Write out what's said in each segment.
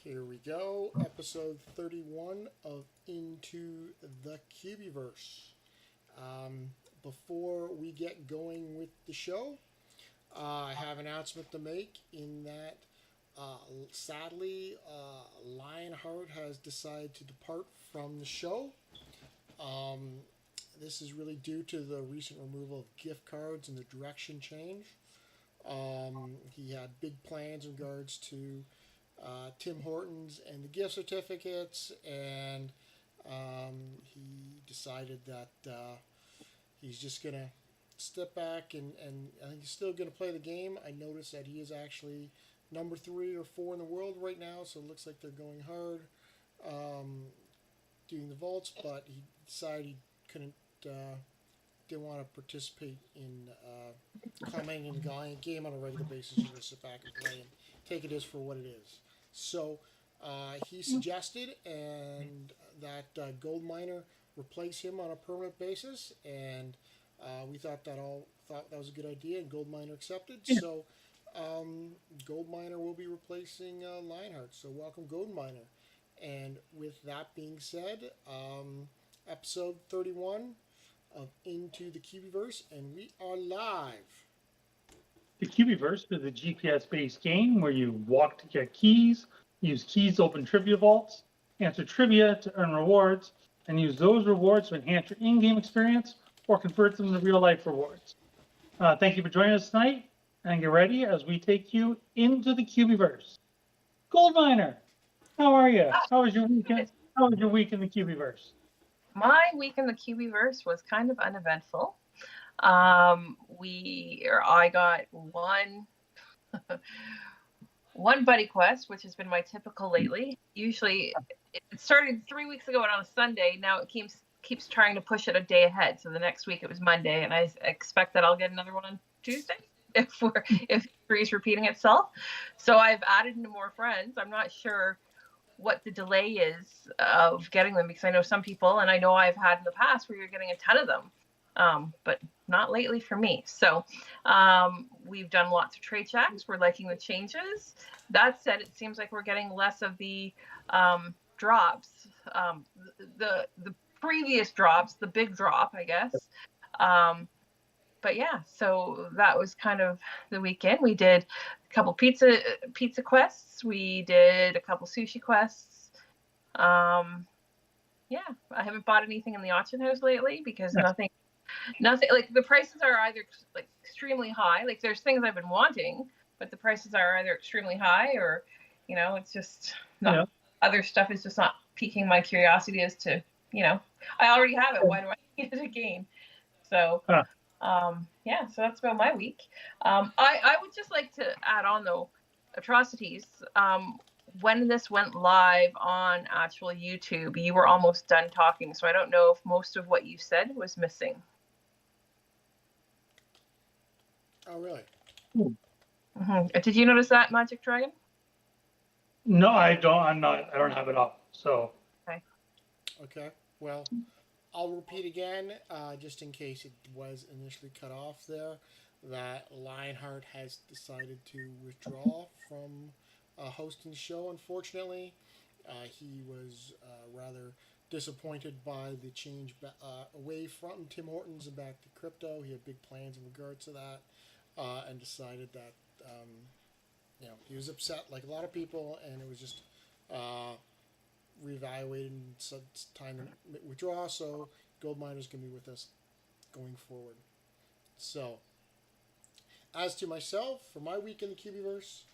Here we go, episode 31 of Into the Cubieverse. Before we get going with the show, I have an announcement to make in that sadly, Lionheart has decided to depart from the show. Um, this is really due to the recent removal of gift cards and the direction change. He had big plans in regards to Tim Hortons and the gift certificates, and he decided that he's just going to step back and I think he's still going to play the game. I noticed that he is actually number 3 or 4 in the world right now, so it looks like they're going hard um, doing the vaults, but he decided he couldn't. Didn't want to participate in commenting in the game on a regular basis. You just sit back and play and take it as for what it is. So he suggested and that Gold Miner replace him on a permanent basis, and we thought that was a good idea, and Gold Miner accepted. So Gold Miner will be replacing Lionheart. So welcome, Gold Miner. And with that being said, episode 31 of Into the Cubieverse, and we are live. The Cubieverse is a GPS-based game where you walk to get keys, use keys to open trivia vaults, answer trivia to earn rewards, and use those rewards to enhance your in-game experience or convert them to real-life rewards. Thank you for joining us tonight, and get ready as we take you into the Cubieverse. Gold Miner, how are you? How was your weekend? How was your week in the Cubieverse? My week in the Cubieverse was kind of uneventful. I got one buddy quest, which has been my typical lately. Usually, it started 3 weeks ago on a Sunday. Now it keeps trying to push it a day ahead. So the next week it was Monday, and I expect that I'll get another one on Tuesday if history is repeating itself. So I've added in more friends. I'm not sure what the delay is of getting them, because I know some people, and I know I've had in the past where you're getting a ton of them, but not lately for me. So we've done lots of trade checks. We're liking the changes. That said, it seems like we're getting less of the drops, the previous drops, the big drop, I guess. But yeah, so that was kind of the weekend. We did a couple pizza quests. We did a couple sushi quests. Yeah, I haven't bought anything in the auction house lately because nothing. Like the prices are either like extremely high. Like there's things I've been wanting, but the prices are either extremely high or, it's just not. Yeah. Other stuff is just not piquing my curiosity as to, I already have it. Why do I need it again? So. Yeah, so that's about my week. I would just like to add on, though, Atrocities. When this went live on actual YouTube, you were almost done talking, so I don't know if most of what you said was missing. Oh, really? Mm-hmm. Did you notice that, Magic Dragon? No, I don't. I don't have it up. So. Okay. Well, I'll repeat again, just in case it was initially cut off there, that Lionheart has decided to withdraw from hosting the show, unfortunately. He was rather disappointed by the change away from Tim Hortons and back to crypto. He had big plans in regards to that, and decided that, he was upset like a lot of people, and it was just reevaluated and said it's time to withdraw. So Gold Miner's going to be with us going forward. So as to myself, for my week in the Cubieverse,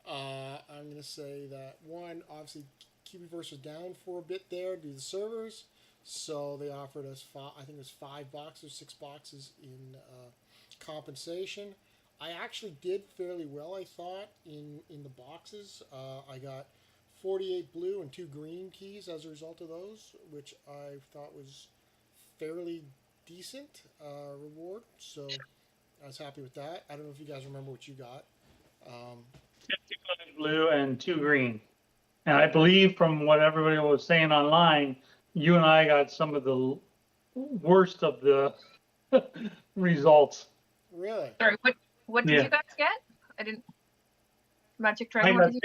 I'm going to say that one, obviously Cubieverse was down for a bit there due to the servers, so they offered us I think it was 5 boxes, 6 boxes in compensation. I actually did fairly well, I thought, in the boxes. I got 48 blue and 2 green keys as a result of those, which I thought was fairly decent reward. So I was happy with that. I don't know if you guys remember what you got. 55 blue and 2 green. And I believe from what everybody was saying online, you and I got some of the worst of the results. Really? Sorry, what did you guys get? I didn't. Magic Dragon.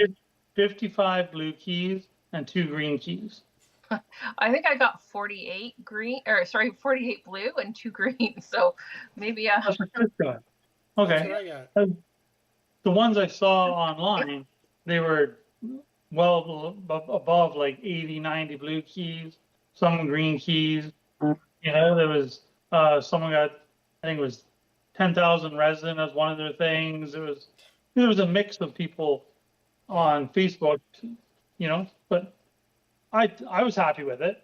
55 blue keys and 2 green keys. I think I got 48 green, or sorry, 48 blue and 2 green. So maybe That's what Chris got. That's Okay. what I got. The ones I saw online, they were well above like 80, 90 blue keys, some green keys. You know, there was someone got, I think it was 10,000 resin as one of their things. There was a mix of people on Facebook, you know, but I was happy with it,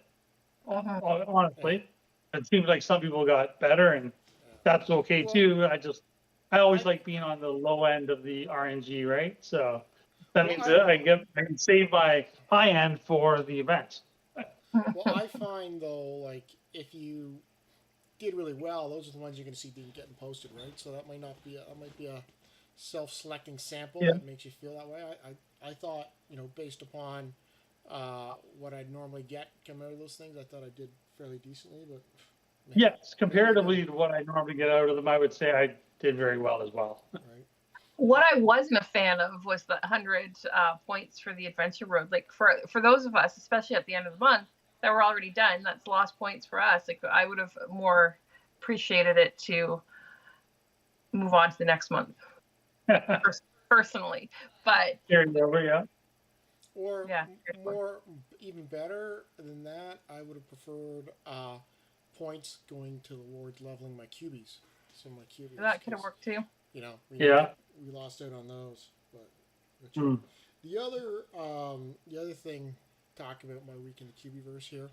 honestly. It seems like some people got better, and that's okay Well, too. I always I- like being on the low end of the RNG, right? So that Well, means that I can save my high end for the event. Well, I find though, like if you did really well, those are the ones you're going to see being getting posted, right? So that might not be that might be a self-selecting sample Yeah. that makes you feel that way. I thought, based upon what I'd normally get coming out of those things, I thought I did fairly decently, but Yes, comparatively to what I normally get out of them, I would say I did very well as well. right. What I wasn't a fan of was the 100 points for the adventure road. Like for those of us, especially at the end of the month, that were already done, that's lost points for us. Like I would have more appreciated it to move on to the next month personally. But Carry over, yeah. Or Yeah. more, even better than that, I would have preferred points going towards leveling my cubies. So my cubies. that could have worked too. Yeah. We lost out on those, but Mm. the other thing, talking about my week in the Cubieverse here,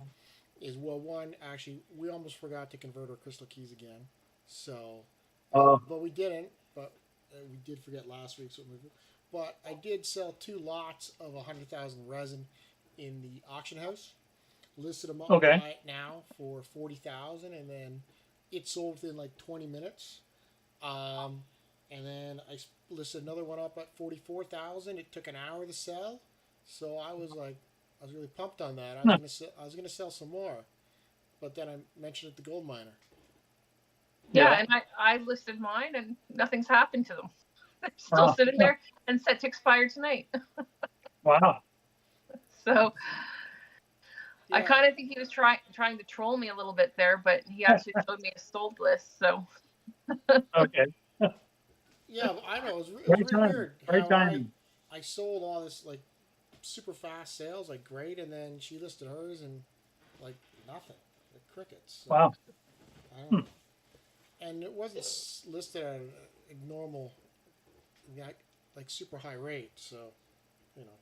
is one, actually we almost forgot to convert our crystal keys again, so but we didn't. But we did forget last week, so but I did sell 2 lots of 100,000 resin in the auction house. Listed them up Okay. right now for 40,000, and then it sold within like 20 minutes. And then I listed another one up at 44,000. It took an hour to sell, so I was really pumped on that. I was gonna sell some more, but then I mentioned it to Gold Miner. Yeah, and I listed mine, and nothing's happened to them. They're still sitting there and set to expire tonight. Wow. So Yeah. I kind of think he was trying to troll me a little bit there, but he actually showed me a sold list. So Okay. Yeah, but I know it was Right really time. weird Right how time. I sold all this like super fast sales, like great, and then she listed hers and like nothing, like crickets. So, Wow. I don't know. And it wasn't listed at a normal, like super high rate, so you know.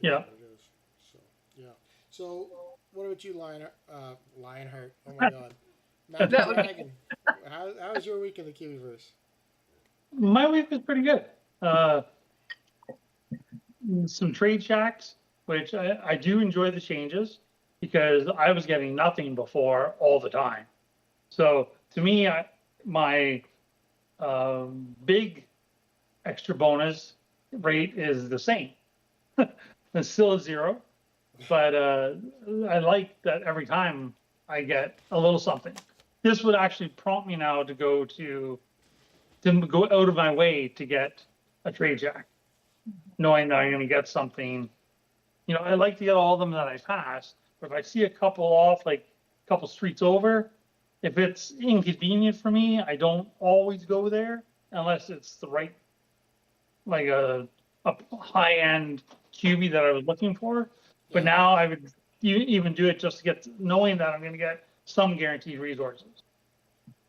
it is Yeah. what it is. So yeah. So what about you, Lionheart? Oh my God, Magic That would be- Dragon. How was your week in the Cubieverse? My week was pretty good. Some trade shacks, which I do enjoy the changes because I was getting nothing before all the time. So to me, my big extra bonus rate is the same. It's still a 0, but I like that every time I get a little something. This would actually prompt me now to go out of my way to get a trade jack, knowing that I'm going to get something. I like to get all of them that I pass, but if I see a couple off, like a couple streets over, if it's inconvenient for me, I don't always go there unless it's the right, like a high-end cubie that I was looking for. But Yeah. now I would even do it just to get, knowing that I'm going to get some guaranteed resources.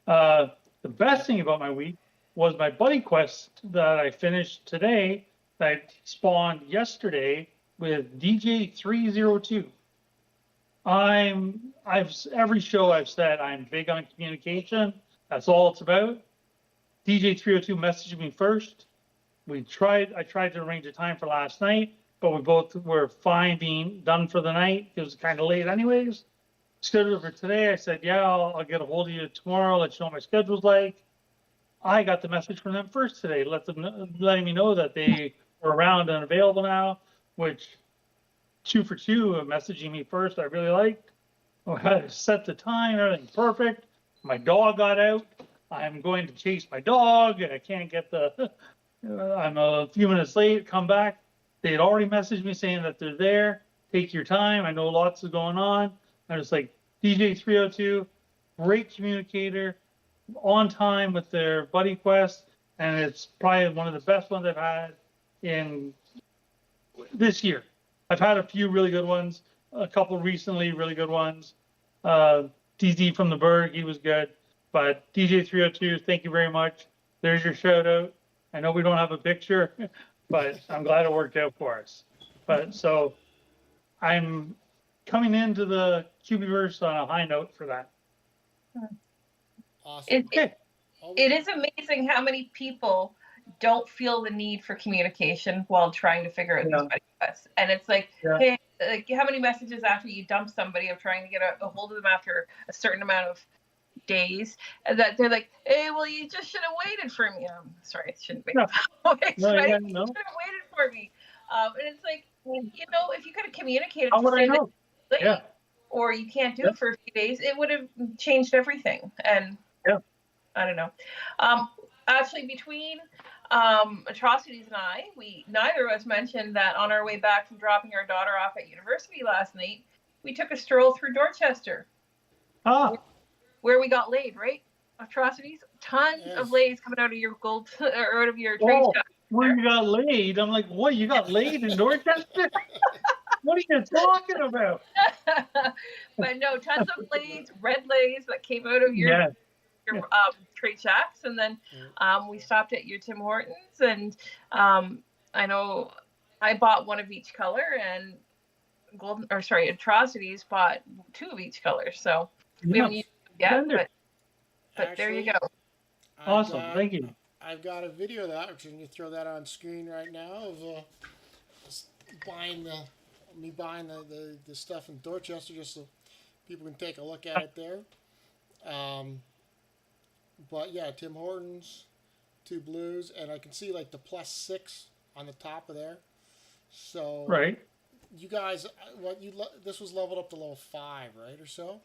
The best thing about my week was my buddy quest that I finished today, that I spawned yesterday with DJ302. Every show I've said I'm big on communication. That's all it's about. DJ302 messaged me first. I tried to arrange a time for last night, but we both were fine being done for the night. It was kind of late anyways. Scheduled for today. I said, yeah, I'll get a hold of you tomorrow, let you know what my schedule's like. I got the message from them first today, letting me know that they were around and available now, which 2 for 2 of messaging me first, I really liked. I set the time, everything perfect. My dog got out. I'm going to chase my dog. I can't get I'm a few minutes late, come back. They had already messaged me saying that they're there. Take your time. I know lots is going on. I was like, DJ 302, great communicator, on time with their buddy quest, and it's probably one of the best ones I've had in this year. I've had a few really good ones, a couple recently, really good ones. DZ from the Berg, he was good. But DJ 302, thank you very much. There's your shout out. I know we don't have a picture, but I'm glad it worked out for us. But so I'm coming into the Cubieverse on a high note for that. Awesome. Okay. It is amazing how many people don't feel the need for communication while trying to figure out these buddy quests. And it's like, hey, like how many messages after you dump somebody of trying to get a hold of them after a certain amount of days, and that they're like, hey, well, you just should have waited for me. Sorry, I shouldn't wait. No. You should have waited for me. And it's like, you know, if you could have communicated How to would I say know? that late, or you can't do it for a few days, it would have changed everything. And I don't know. Actually, between Atrocities and I, neither of us mentioned that on our way back from dropping our daughter off at university last night, we took a stroll through Dorchester. Where we got laid, right? Atrocities, tons of ladies coming out of your gold or out of your trade shop. Where you got laid? I'm like, what? You got laid in Dorchester? What are you talking about? But no, tons of ladies, red ladies that came out of your trade shacks, and then we stopped at your Tim Hortons, and I know I bought one of each color, and Atrocities bought two of each color. So we haven't used them yet, but actually, there you go. Awesome, thank you. I've got a video of that. Can you throw that on screen right now of buying the stuff in Dorchester, just so people can take a look at it there. But yeah, Tim Hortons, 2 blues, and I can see like the +6 on the top of there. So you guys, this was leveled up to level 5, right, or so?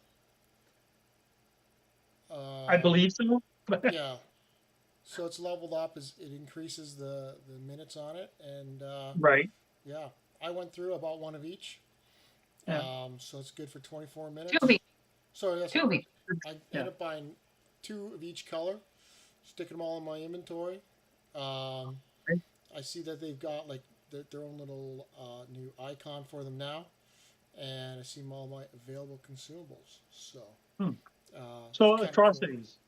I believe so. Yeah. So it's leveled up as it increases the minutes on it, and yeah, I went through about one of each. So it's good for 24 minutes. 2 of each. Sorry, that's 2 of each. I ended up buying 2 of each color, sticking them all in my inventory. I see that they've got like their own little new icon for them now, and I see all my available consumables. So, so Atrocities,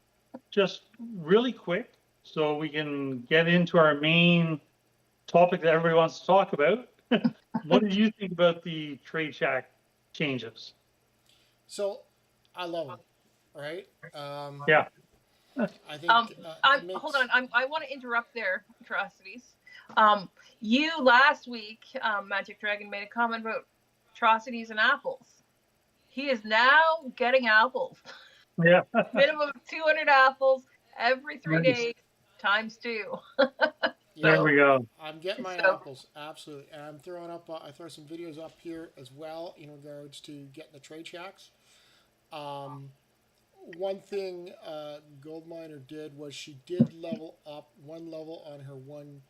just really quick, so we can get into our main topic that everybody wants to talk about. What do you think about the Trade Shack changes? So, I love them, right? I think. Hold on. I want to interrupt there, Atrocities. You last week, Magic Dragon made a comment about Atrocities and apples. He is now getting apples. Yeah. Minimum of 200 apples every 3 days, times 2. There we go. I'm getting my apples, absolutely. And I'm throwing up, I throw some videos up here as well in regards to getting the trade shacks. One thing Goldminer did was she did level up 1 level on her one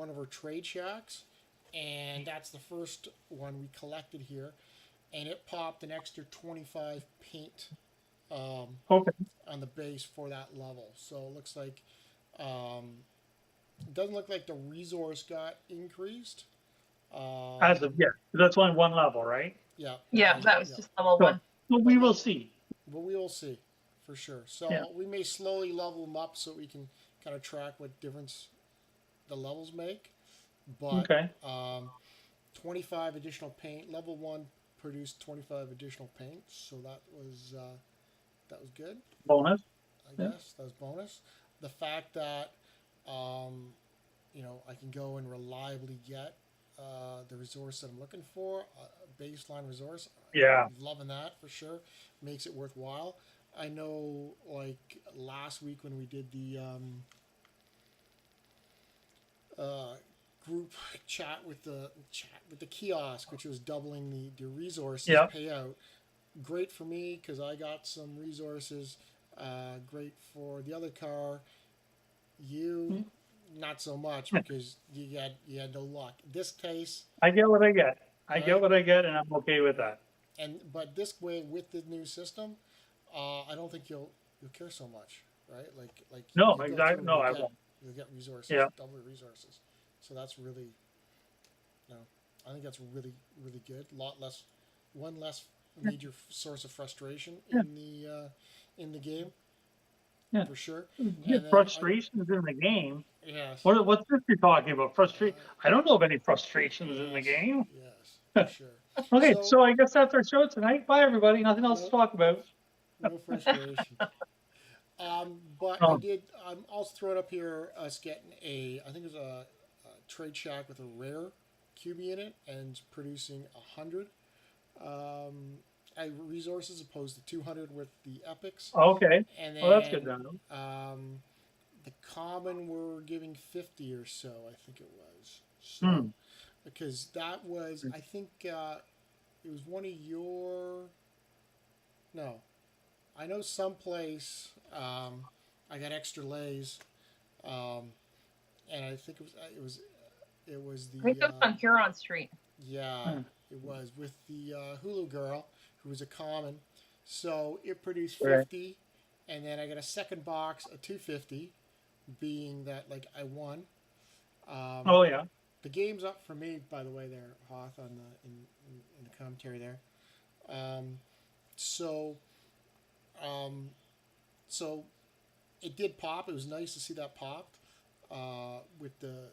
of her trade shacks, and that's the first one we collected here, and it popped an extra 25 paint on the base for that level. So it looks like it doesn't look like the resource got increased. That's only 1 level, right? Yeah, that was just level 1. Well, we will see. But we will see, for sure. So we may slowly level them up so we can kind of track what difference the levels make. But 25 additional paint. Level 1 produced 25 additional paint, so that was good. Bonus. I guess that was bonus. The fact that I can go and reliably get the resource that I'm looking for, a baseline resource. Yeah. I'm loving that for sure. Makes it worthwhile. I know, like last week when we did the group chat with the kiosk, which was doubling the resources payout. Great for me because I got some resources. Great for the other car. You not so much because you had no luck. This case, I get what I get. I right? get what I get, and I'm okay with that. But this way with the new system, I don't think you'll care so much, right? Like No, you go through exactly. and No, I won't. you'll get resources, Yeah. double resources. So that's really, I think that's really really good. One less major source of frustration Yeah. in the game, Yeah. for sure. Yeah, And then frustrations in the game. yes, What's this you're talking about? Frustration? uh, I don't know of any frustrations in the yes, game. yes, for sure. Okay, So so I guess that's our show tonight. Bye, everybody. Nothing else to no talk about. no frustration. But I Oh, did. I'm also throwing up here us getting I think it was a trade shack with a rare QB in it and producing 100 resources opposed to 200 with the epics. okay. And Well, that's good then to know. the common were giving 50 or so, I think it was. So Hmm. because that was, I think it was one of your. No, I know someplace I got extra lays, um, and I think it was I think the it was on Huron Street. yeah, Hmm. it was with the Hulu girl who was a common. So it produced Right. 50, and then I got a second box of 250, being that like I won. Um, Oh, yeah. the game's up for me, by the way, there, Hoth, on in the commentary there. Um, so um, so it did pop. It was nice to see that popped with the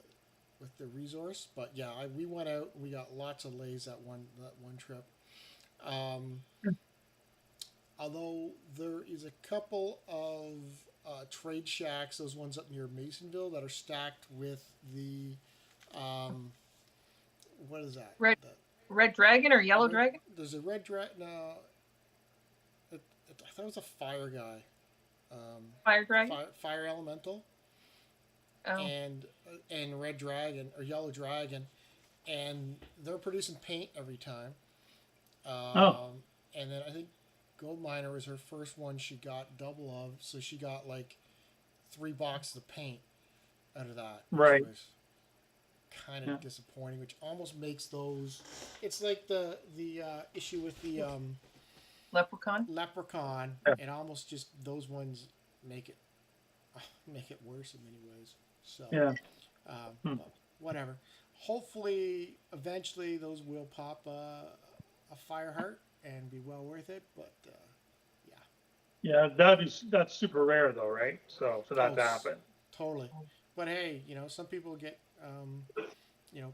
resource. But yeah, we went out. We got lots of lays that one trip. Um, although there is a couple of trade shacks, those ones up near Masonville, that are stacked with the what is that? Red Dragon or Yellow Dragon? There's a red dragon. No, I thought it was a fire guy. Fire Dragon? Fire elemental. Oh. And red dragon or yellow dragon, and they're producing paint every time. And then I think gold miner was her first one. She got double of, so she got like 3 boxes of paint out of that, Right. which was kind of disappointing. Which almost makes those. It's like the issue with the Leprechaun? leprechaun. Yeah. It almost just those ones make it worse in many ways. So Yeah. but whatever. Hopefully, eventually, those will pop a fire heart and be well worth it. But Yeah, that's super rare though, right? So for that to happen. Totally. But hey, some people get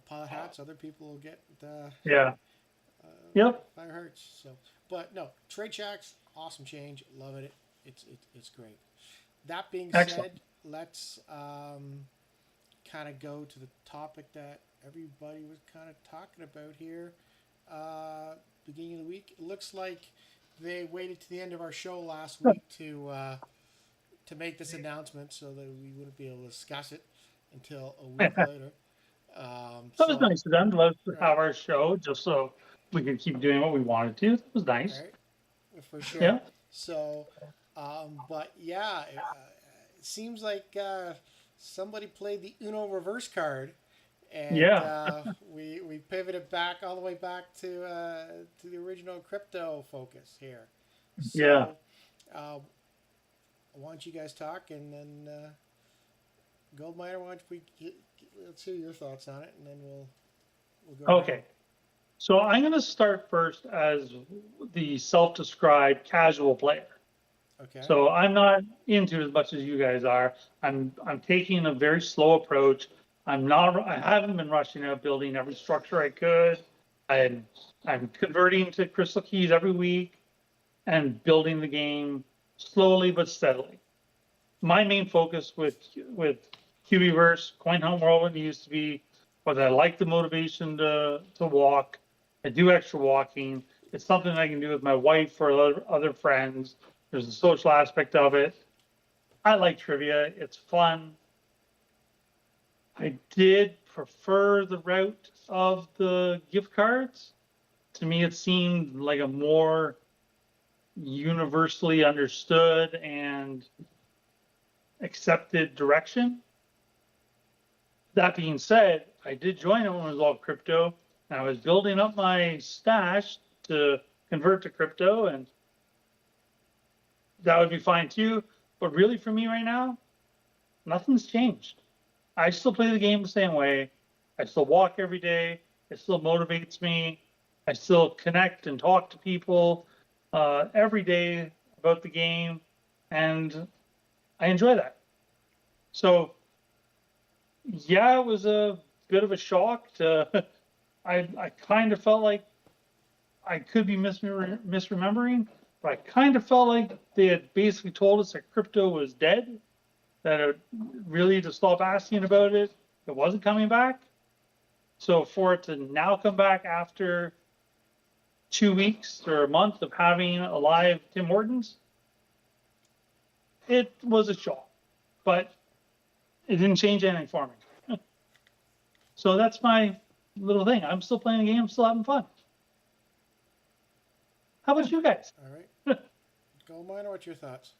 pot hats. Other people will get Yeah. Yep. fire hearts. So, but no, trade shacks, awesome change. Love it. It's great. That being Excellent. said, let's kind of go to the topic that everybody was kind of talking about here. Beginning of the week, it looks like they waited to the end of our show last week to make this announcement, so that we wouldn't be able to discuss it until a week later. That was nice of them to let us Right. have our show just so we could keep doing what we wanted to. That was nice. Right, for sure. Yeah. So, but yeah, it seems like somebody played the Uno reverse card, and we pivoted back all the way back to the original crypto focus here. So, why don't you guys talk, and then Goldminer, let's hear your thoughts on it, and then we'll go. Okay. Around. So I'm going to start first as the self-described casual player. Okay. So I'm not into as much as you guys are. I'm taking a very slow approach. I haven't been rushing out building every structure I could. I'm converting to crystal keys every week and building the game slowly but steadily. My main focus with Cubieverse, Coin Hunt World, when it used to be, was I like the motivation to walk. I do extra walking. It's something I can do with my wife or other friends. There's a social aspect of it. I like trivia. It's fun. I did prefer the route of the gift cards. To me, it seemed like a more universally understood and accepted direction. That being said, I did join it when it was all crypto, and I was building up my stash to convert to crypto, and that would be fine too. But really, for me right now, nothing's changed. I still play the game the same way. I still walk every day. It still motivates me. I still connect and talk to people every day about the game, and I enjoy that. So, yeah, it was a bit of a shock to. I kind of felt like I could be misremembering, but I kind of felt like they had basically told us that crypto was dead, that it really to stop asking about it, it wasn't coming back. So for it to now come back after 2 weeks or a month of having a live Tim Hortons, it was a shock, but it didn't change anything for me. So that's my little thing. I'm still playing the game, I'm still having fun. How about you guys? All right. Gold miner, what's your thoughts?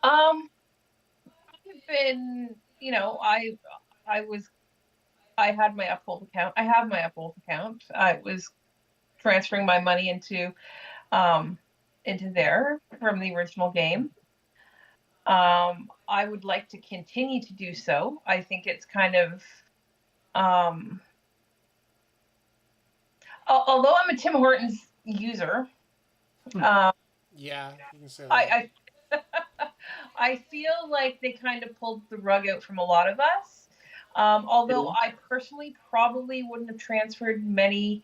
I've been, I had my Uphold account. I have my Uphold account. I was transferring my money into there from the original game. I would like to continue to do so. I think it's kind of, although I'm a Tim Hortons user, Yeah, you can say that. I feel like they kind of pulled the rug out from a lot of us. Although I personally probably wouldn't have transferred many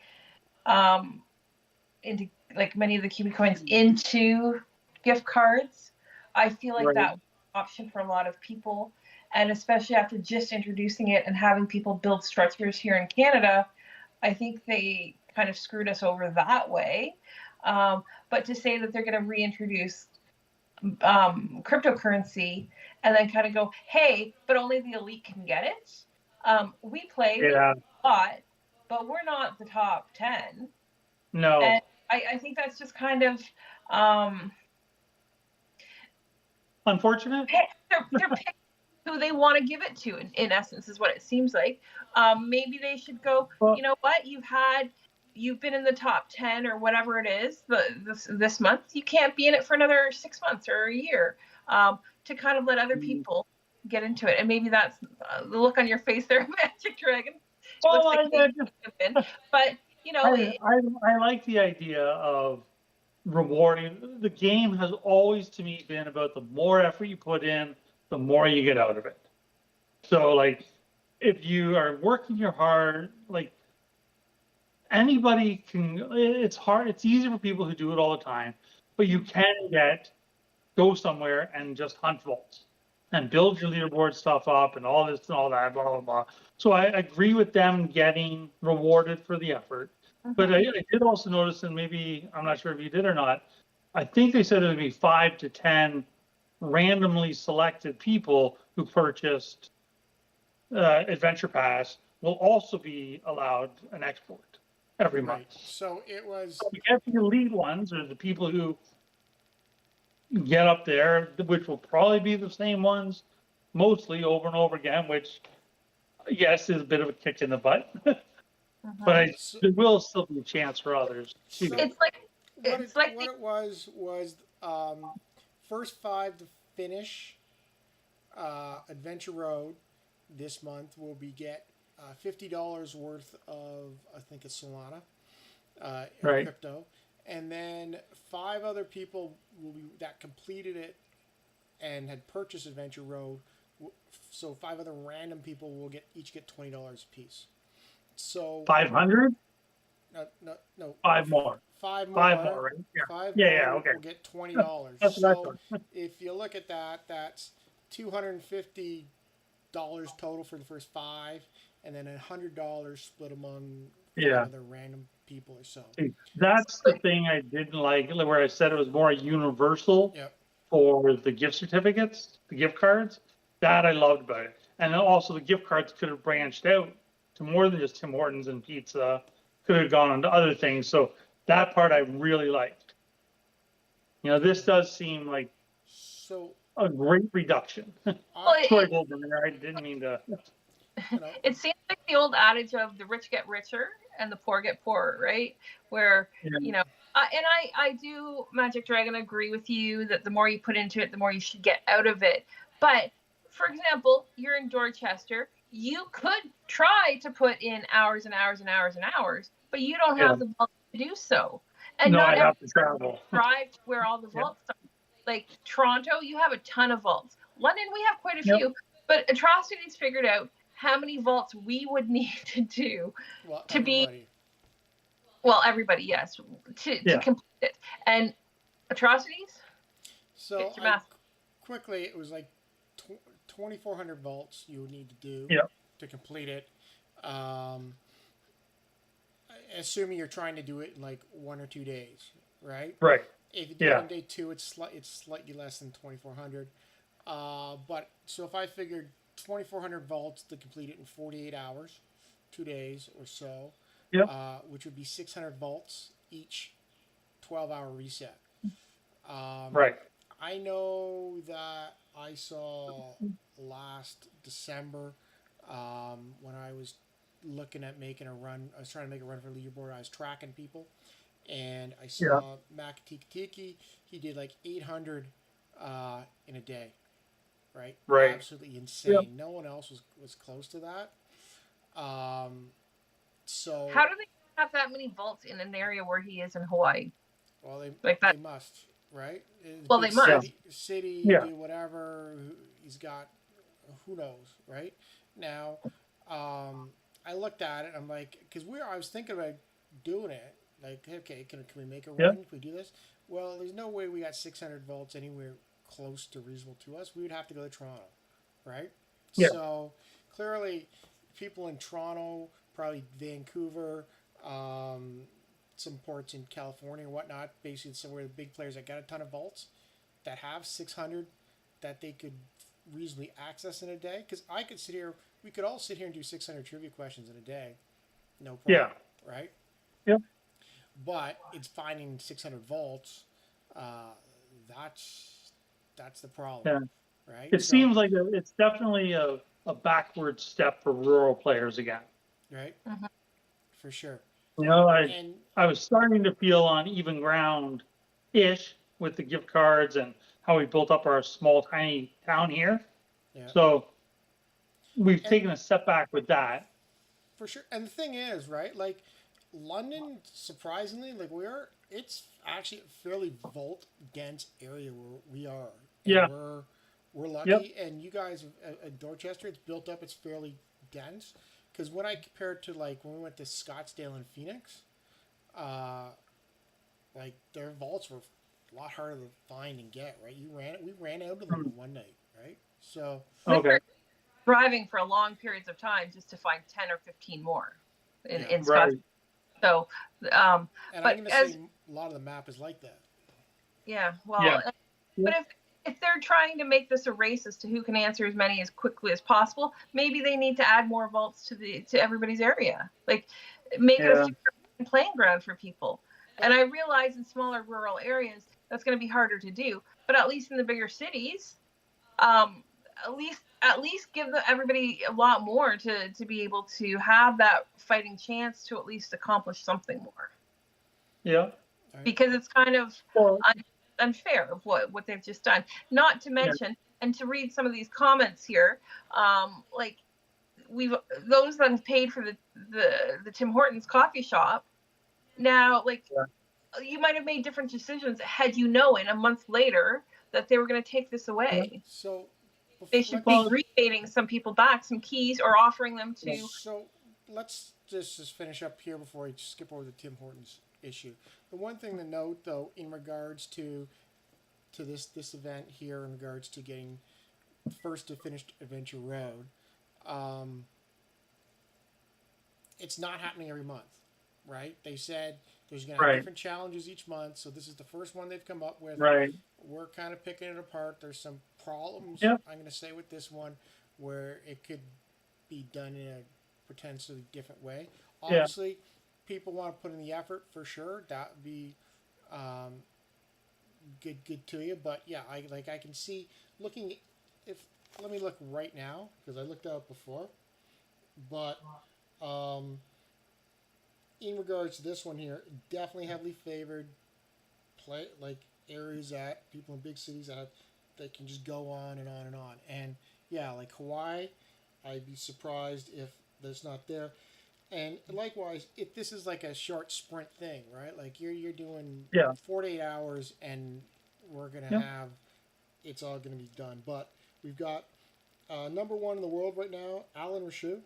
into many of the Cubie coins into gift cards. I feel like that was an option for a lot of people, and especially after just introducing it and having people build structures here in Canada, I think they kind of screwed us over that way. But to say that they're going to reintroduce cryptocurrency and then kind of go, hey, but only the elite can get it. We play a lot, but we're not the top 10. No. And I think that's just kind of unfortunate. They're picking who they want to give it to, in essence, is what it seems like. Maybe they should go, you know what, you've been in the top 10 or whatever it is this month. You can't be in it for another 6 months or a year, to kind of let other people get into it. And maybe that's the look on your face there, Magic Dragon. Well, but I like the idea of rewarding. The game has always, to me, been about the more effort you put in, the more you get out of it. So, like, if you are working your hard, like, anybody can. It's hard. It's easy for people who do it all the time, but you can go somewhere and just hunt vaults and build your leaderboard stuff up and all this and all that, blah blah blah. So I agree with them getting rewarded for the effort. But I did also notice, and maybe I'm not sure if you did or not, I think they said it would be 5 to 10 randomly selected people who purchased Adventure Pass will also be allowed an export every month. So it was. So we get the elite ones, or the people who get up there, which will probably be the same ones mostly over and over again, which, yes, is a bit of a kick in the butt. But there will still be a chance for others. So it was first 5 to finish Adventure Road this month will get $50 worth of, I think it's Solana, in crypto, and then 5 other people that completed it and had purchased Adventure Road. So 5 other random people will each get $20 a piece. So 500? No. 5 more. 5 more. 5 more, right? Yeah. 5 more okay. Will get $20. So if you look at that, that's $250 total for the first 5, and then $100 split among other random people or so. That's the thing I didn't like, where I said it was more universal for the gift certificates, the gift cards. That I loved about it. And then also the gift cards could have branched out to more than just Tim Hortons and pizza, could have gone on to other things. So that part I really liked. This does seem like a great reduction. Sorry, Golden, I didn't mean to. It seems like the old adage of the rich get richer and the poor get poorer, right? Where, Yeah. you know, and I do, Magic Dragon, agree with you that the more you put into it, the more you should get out of it. But for example, you're in Dorchester, you could try to put in hours and hours and hours and hours, but you don't Yeah. have the vault to do so. And No, not I'd everyone have to travel. drive to where all the Yeah. vaults are. Like Toronto, you have a ton of vaults. London, we have quite a Yep. few. But Atrocities figured out how many vaults we would need to do Well, to be, everybody. well, everybody, yes, to Yeah. complete it. And Atrocities, So get your math. quickly, it was like 2,400 volts you would need to do Yeah. to complete it. Um, assuming you're trying to do it in like 1 or 2 days, right? Right. If you do it Yeah. on day 2, it's slightly less than 2,400. But so if I figured 2,400 volts to complete it in 48 hours, 2 days or so, Yep. which would be 600 volts each 12-hour reset. Right. I know that I saw last December when I was looking at making a run. I was trying to make a run for leaderboard. I was tracking people, and I saw Makatikatiki. He did like 800 in a day, right? Right. Absolutely insane. Yep. No one else was close to that. So How do they have that many vaults in an area where he is in Hawaii? well, Like that. they must, right? Well, Big they must. City, Yeah. do whatever. He's got, who knows, right? Now, I looked at it. I'm like, because I was thinking about doing it. Like, okay, can we make a run? Yeah. Can we do this? Well, there's no way we got 600 volts anywhere close to reasonable to us. We would have to go to Toronto, right? Yeah. So clearly, people in Toronto, probably Vancouver, some ports in California and whatnot, basically somewhere the big players that got a ton of volts that have 600 that they could reasonably access in a day. Because we could all sit here and do 600 trivia questions in a day, no problem, Yeah. right? Yep. But it's finding 600 volts. That's the problem, right? It seems like it's definitely a backward step for rural players again. Right, Mhm. for sure. You know, And I was starting to feel on even ground ish with the gift cards and how we built up our small, tiny town here. yeah, So we've And- taken a step back with that. for sure. And the thing is, right? Like London, surprisingly, it's actually a fairly volt dense area where we are. And Yeah. we're lucky. Yep. And you guys at Dorchester, it's built up. It's fairly dense. Because when I compare it to like when we went to Scottsdale and Phoenix, like their vaults were a lot harder to find and get. Right? We ran out of them in one night. Right? So We Okay. were driving for long periods of time just to find 10 or 15 more in Yeah. Scottsdale. Right. So, and but I'm going to as say a lot of the map is like that. yeah, well, Yeah. but if they're trying to make this a race as to who can answer as many as quickly as possible, maybe they need to add more vaults to everybody's area. Like make it Yeah. a fair playing ground for people. And I realize in smaller rural areas that's going to be harder to do, but at least in the bigger cities, at least give everybody a lot more to be able to have that fighting chance to at least accomplish something more. Yeah. Right? Because it's kind of Well, unfair of what they've just done. Not to mention, and to read some of these comments here, like those that have paid for the Tim Hortons coffee shop. Now, like you might have made different decisions had you known a month later that they were going to take this away. So They should let's- be rebating some people back some keys or offering them to. So let's just finish up here before we skip over the Tim Hortons issue. The one thing to note, though, in regards to this event here, in regards to getting first to finished Adventure Road, it's not happening every month, right? They said there's going to have Right. different challenges each month, so this is the first one they've come up with. right. We're kind of picking it apart. There's some problems, Yep. I'm going to say, with this one where it could be done in a potentially different way. Obviously, people want to put in the effort for sure. That would be good to you. But yeah, I can see let me look right now because I looked at it before. But um, in regards to this one here, definitely heavily favored play like areas that people in big cities that can just go on and on and on. And yeah, like Hawaii, I'd be surprised if that's not there. And likewise, if this is like a short sprint thing, right? Like you're doing Yeah. 48 hours, and we're gonna Yeah. have it's all gonna be done. But we've got number one in the world right now, Alan Rashew,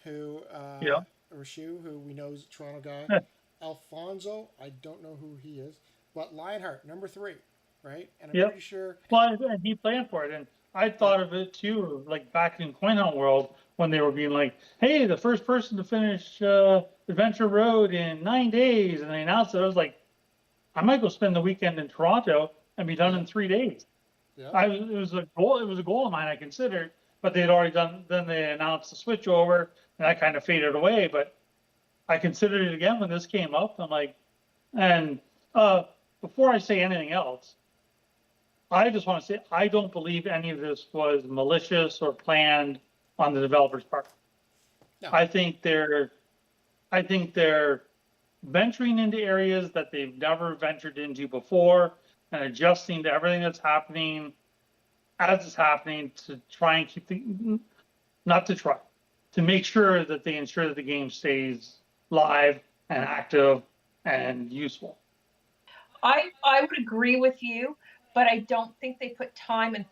who Yeah. who we know is a Toronto guy. Yeah. Alfonso, I don't know who he is, but Lionheart, number three, right? And I'm Yep. pretty sure. Well, and he planned for it, and I thought of it too, like back in Coin Hunt World when they were being like, "Hey, the first person to finish Adventure Road in 9 days," and they announced it. I was like, I might go spend the weekend in Toronto and be done in 3 days. Yeah. It was a goal. It was a goal of mine. I considered, but they had already done. Then they announced the switch over, and that kind of faded away. But I considered it again when this came up. I'm like, and before I say anything else, I just want to say I don't believe any of this was malicious or planned on the developer's part. No. I think they're venturing into areas that they've never ventured into before and adjusting to everything that's happening as it's happening to try and keep not to try, to make sure that they ensure that the game stays live and active and useful. I would agree with you, but I don't think they put time and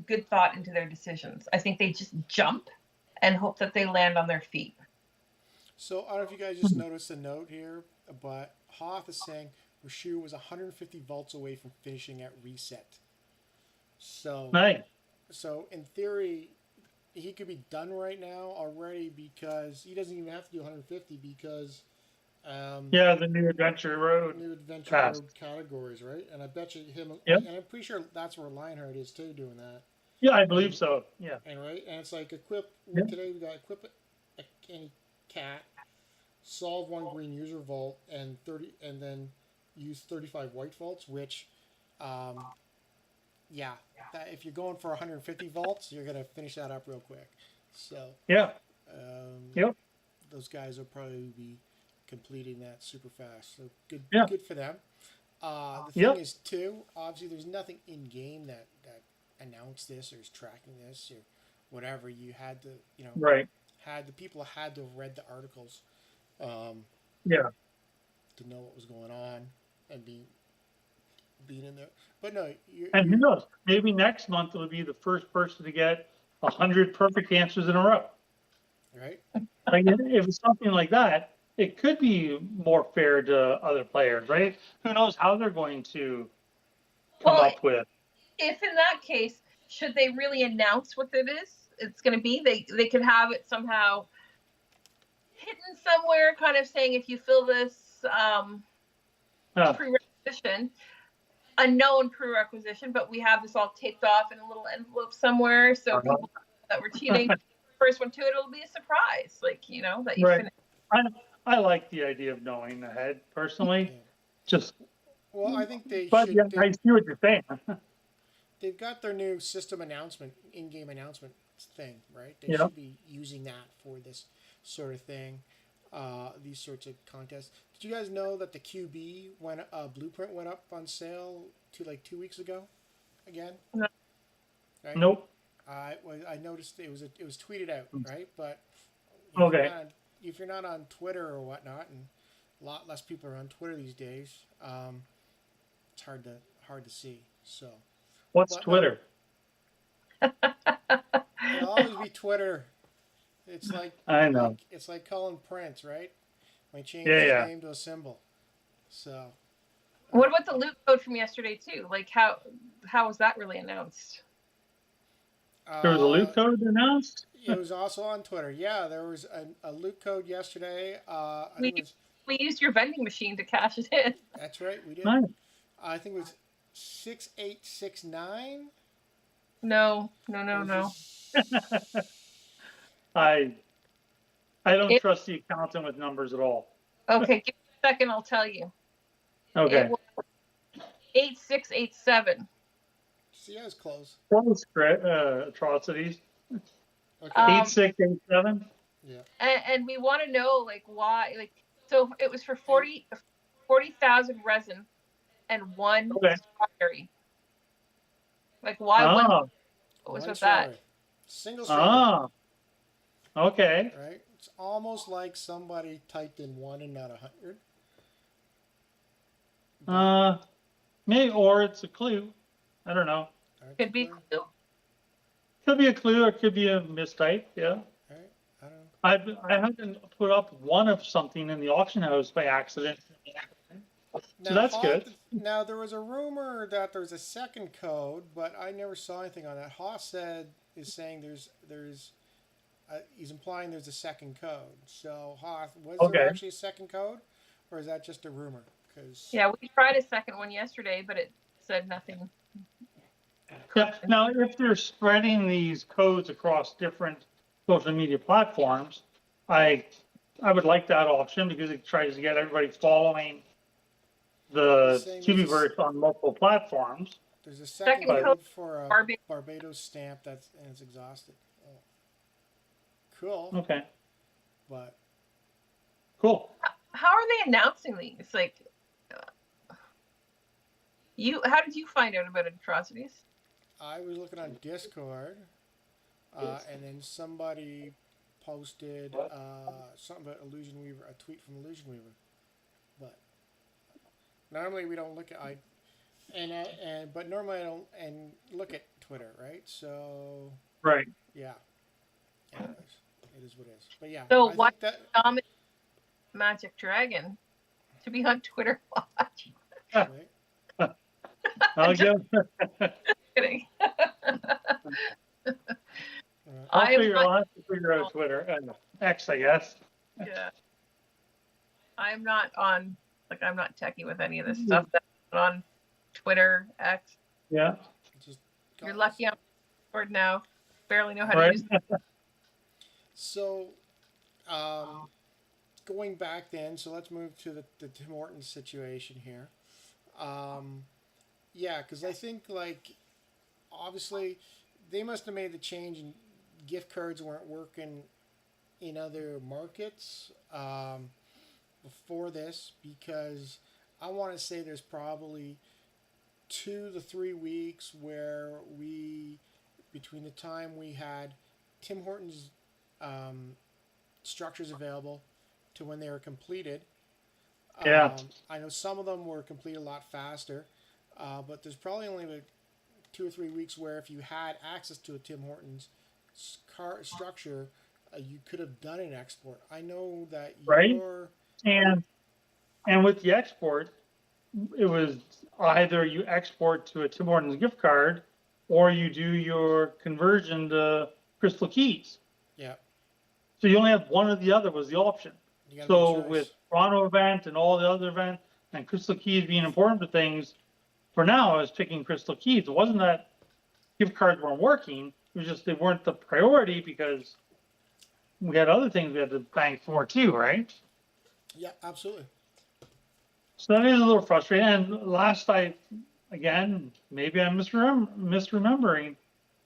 good thought into their decisions. I think they just jump and hope that they land on their feet. So I don't know if you guys just noticed a note here, but Hoth is saying Rashew was 150 volts away from finishing at reset. So, Nice. So in theory, he could be done right now already because he doesn't even have to do 150 because Yeah, the new Adventure Road. new Adventure Pass. Road categories, right? And I bet you him, Yep. and I'm pretty sure that's where Lionheart is too, doing that. Yeah, I believe so. Yeah. And right, and it's like equip. Yep. Today we got equip any cat, solve one green user vault, and then use 35 white vaults. Which, yeah, if you're going for 150 volts, you're gonna finish that up real quick. So Yeah. Yep. those guys will probably be completing that super fast. So good, Yeah. good for them. The Yep. thing is, too, obviously, there's nothing in game that announced this or is tracking this or whatever. You had to, Right. the people had to have read the articles, Yeah. to know what was going on and being in there. But no, And who knows? Maybe next month it'll be the first person to get 100 perfect answers in a row. right. Like if it's something like that, it could be more fair to other players, right? Who knows how they're going to come up with. If in that case, should they really announce what it is? It's going to be they could have it somehow hidden somewhere, kind of saying if you fill this prerequisition, unknown prerequisition, but we have this all taped off in a little envelope somewhere, so people that were cheating, first one to it, it'll be a surprise, like that you right. I like the idea of knowing ahead personally. Yeah. Just well, I think they but should. Yeah, I see what you're saying. They've got their new system announcement, in-game announcement thing, right? They Yeah. should be using that for this sort of thing, these sorts of contests. Did you guys know that the QB blueprint went up on sale like 2 weeks ago, again? No. Right? Nope. I noticed it was tweeted out, right? But Okay. if you're not on Twitter or whatnot, and a lot less people are on Twitter these days, it's hard to see. So. What's Twitter? It'll always be Twitter. It's like I know. It's like calling Prince, right? When he changed Yeah, his yeah. name to a symbol. So. What about the loot code from yesterday too? Like how was that really announced? There was a loot code announced? It was also on Twitter. Yeah, there was a loot code yesterday. We used your vending machine to cash it in. That's right, we did. Nice. I think it was 6869. No. I don't trust the accountant with numbers at all. Okay, give me a second, I'll tell you. Okay. It was 8687. See, I was close. What was atrocities? Okay. 8687? Yeah. And we want to know like why, like, so it was for 40,000 resin and one Okay. strawberry. Like, why one? Ah, What was One with that? strawberry. Single strawberry. ah, okay. Right? It's almost like somebody typed in one and not 100. But Uh, maybe, or it's a clue. I don't know. that's a Could be clue. clue. Could be a clue, or it could be a mistype. Yeah. Right? I don't know. I happened to put up one of something in the auction house by accident. So Now, that's good. now there was a rumor that there's a second code, but I never saw anything on that. Haas is saying he's implying there's a second code. So Haas, was there Okay. actually a second code, or is that just a rumor? Because Yeah, we tried a second one yesterday, but it said nothing. Yeah. Now, if they're spreading these codes across different social media platforms, I I would like that option because it tries to get everybody following he's the saying Cubieverse on multiple platforms. there's a second Second code code for a Barbados. Barbados stamp and it's exhausted. Oh, cool, Okay. but Cool. How are they announcing these? Like, how did you find out about atrocities? I was looking on Discord, and then somebody posted something about Illusion Weaver, a tweet from Illusion Weaver. But normally we don't look at but normally I don't and look at Twitter, right? So Right. yeah. Anyways, it is what it is. But yeah, So I why think that dominate Magic Dragon to be on Twitter Watch? right? I'll Just give. kidding. I'll I'm not, I'll have to figure out Twitter and X, I guess. yeah, I'm not on, like, I'm not techie with any of this stuff that's on Twitter, X. Yeah. Just You're lucky I'm on Discord now. Barely know how to Right. use it. So, going back then, so let's move to the Tim Hortons situation here. Yeah, because I think like obviously they must have made the change and gift cards weren't working in other markets before this because I want to say there's probably 2 to 3 weeks where between the time we had Tim Hortons um, structures available to when they were completed. Yeah. I know some of them were completed a lot faster, but there's probably only like 2 or 3 weeks where if you had access to a Tim Hortons structure, you could have done an export. I know that Right. your And with the export, it was either you export to a Tim Hortons gift card or you do your conversion to Crystal Keys. yeah, So you only have one or the other was the option. you got to So make choice. with Toronto event and all the other events and Crystal Keys being important to things, for now I was picking Crystal Keys. It wasn't that gift cards weren't working. It was just they weren't the priority because we had other things we had to bank for too, right? Yeah, absolutely. So that is a little frustrating. And again, maybe I'm misremembering,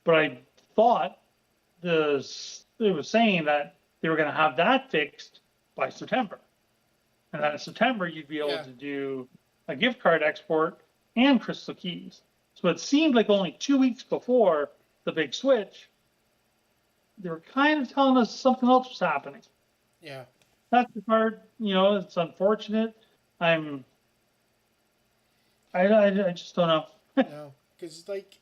but I thought it was saying that they were going to have that fixed by September. And that in September, you'd be able to do a gift card export and Crystal Keys. So it seemed like only 2 weeks before the big switch, they were kind of telling us something else was happening. Yeah. That's the part, it's unfortunate. I just don't know. No, because like,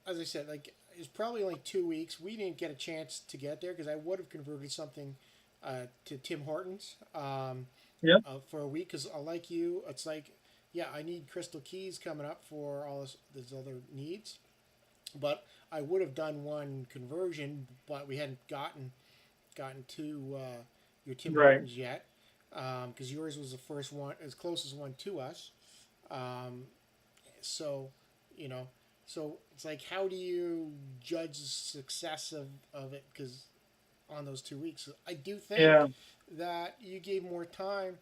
as I said, like it's probably only 2 weeks. We didn't get a chance to get there because I would have converted something to Tim Hortons for a week. Because like you, it's like, yeah, I need Crystal Keys coming up for all this other needs, but I would have done one conversion, but we hadn't gotten to your Tim Hortons yet because yours was the first one, as closest one to us. So, so it's like, how do you judge the success of it? Because on those 2 weeks, I do think that you gave more time,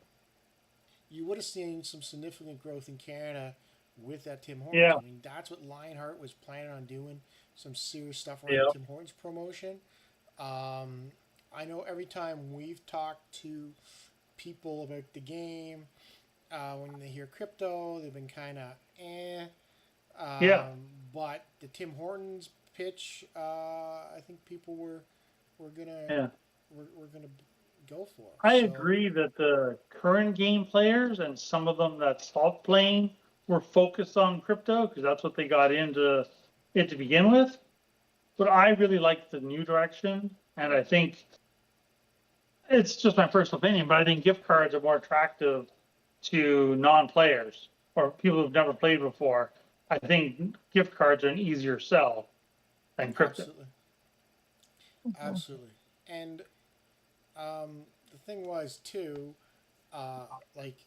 you would have seen some significant growth in Canada with that Tim Hortons. Yeah. I mean, that's what Lionheart was planning on doing, some serious stuff around the Tim Hortons promotion. I know every time we've talked to people about the game, when they hear crypto, they've been kind of eh. Yeah, But the Tim Hortons pitch, I think people were gonna yeah. we're gonna go for. I So agree that the current game players and some of them that stopped playing were focused on crypto because that's what they got into it to begin with. But I really like the new direction, and I think it's just my personal opinion, but I think gift cards are more attractive to non-players or people who've never played before. I think gift cards are an easier sell than crypto. absolutely, Mhm. absolutely. And the thing was too, uh, like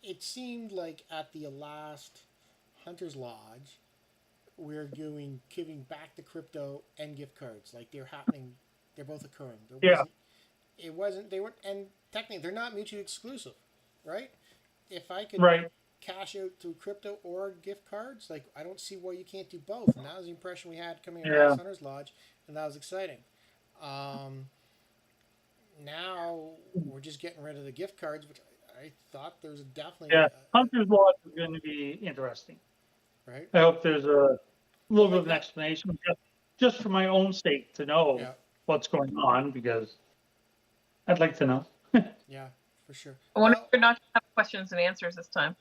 it seemed like at the last Hunter's Lodge, we're giving back the crypto and gift cards. Like they're happening, they're both occurring. Yeah, It wasn't, they weren't, and technically they're not mutually exclusive, right? If I could right. cash out through crypto or gift cards, like I don't see why you can't do both. And that was the impression we had coming out of Yeah, last Hunter's Lodge, and that was exciting. Um, Now we're just getting rid of the gift cards, which I thought there's definitely yeah. Hunter's Lodge is going to be interesting. right. I hope there's a little Well, bit like of an that, explanation just for my own sake to know yeah, what's going on because I'd like to know. yeah, for sure. I wonder if Now, you're not gonna have questions and answers this time.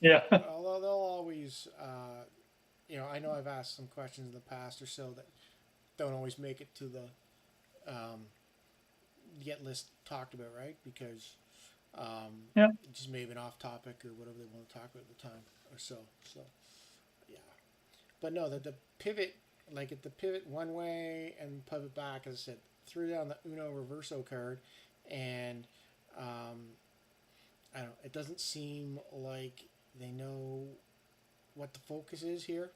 Yeah, although they'll always, I know I've asked some questions in the past or so that don't always make it to the get list talked about, right? Because yeah, it just may have been off topic or whatever they want to talk about at the time or so. So, yeah. But no, the pivot, like at the pivot one way and pivot back, as I said, threw down the Uno Reverso card, and I don't know, it doesn't seem like they know what the focus is here,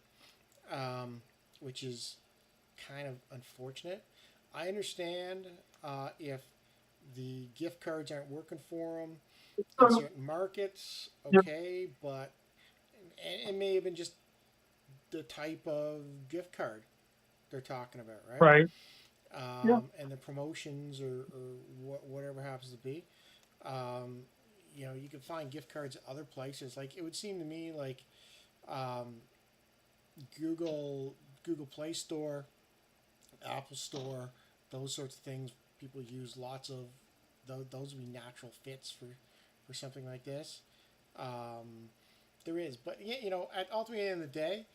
which is kind of unfortunate. I understand if the gift cards aren't working for them in certain markets, yeah, okay, but it may have been just the type of gift card they're talking about, right? right. Yeah, And the promotions or whatever happens to be. Um, you can find gift cards at other places. Like it would seem to me like um, Google Google Play Store, Apple Store, those sorts of things. People use lots of those would be natural fits for something like this. Um, there is, but yeah, at ultimately end of the day,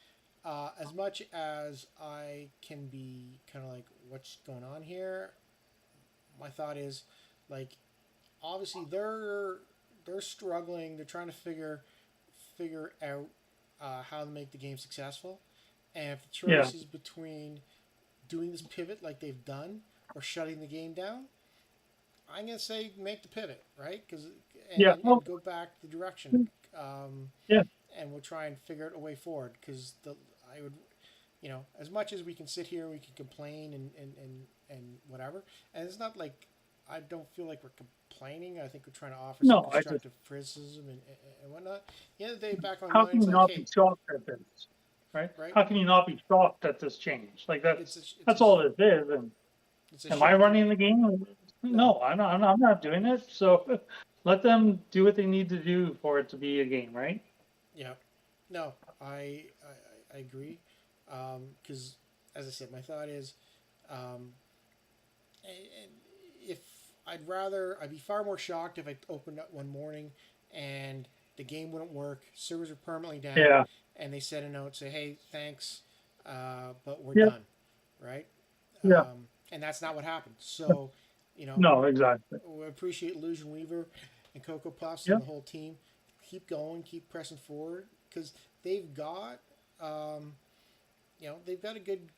as much as I can be kind of like, what's going on here? My thought is, like, obviously they're struggling. They're trying to figure out how to make the game successful. And if the yeah, choice is between doing this pivot like they've done or shutting the game down, I'm gonna say make the pivot, right? Because and, yeah. and, Well, and go back the direction. Um, yeah, and we'll try and figure out a way forward. Because I would, as much as we can sit here and we can complain and whatever, and it's not like I don't feel like we're complaining. I think we're trying to offer some no, I just, constructive criticism and whatnot. At the end of the day, back on how mind, can it's you like, not be hey, shocked at this, right? right? How can you not be shocked at this change? Like It's a it's that's a all it is. And it's a am I shift in running the game? no, No, I'm not doing it. So let them do what they need to do for it to be a game, right? yeah, no, I agree. Because as I said, my thought is, um, and if I'd be far more shocked if I opened up one morning and the game wouldn't work, servers are permanently down, Yeah, and they sent a note say, "Hey, thanks, but we're yeah, done," right? yeah. And that's not what happened. So, you know, No, exactly. we appreciate Illusion Weaver and Cocoa Puffs Yeah, and the whole team. Keep going, keep pressing forward because they've got, um, they've got a good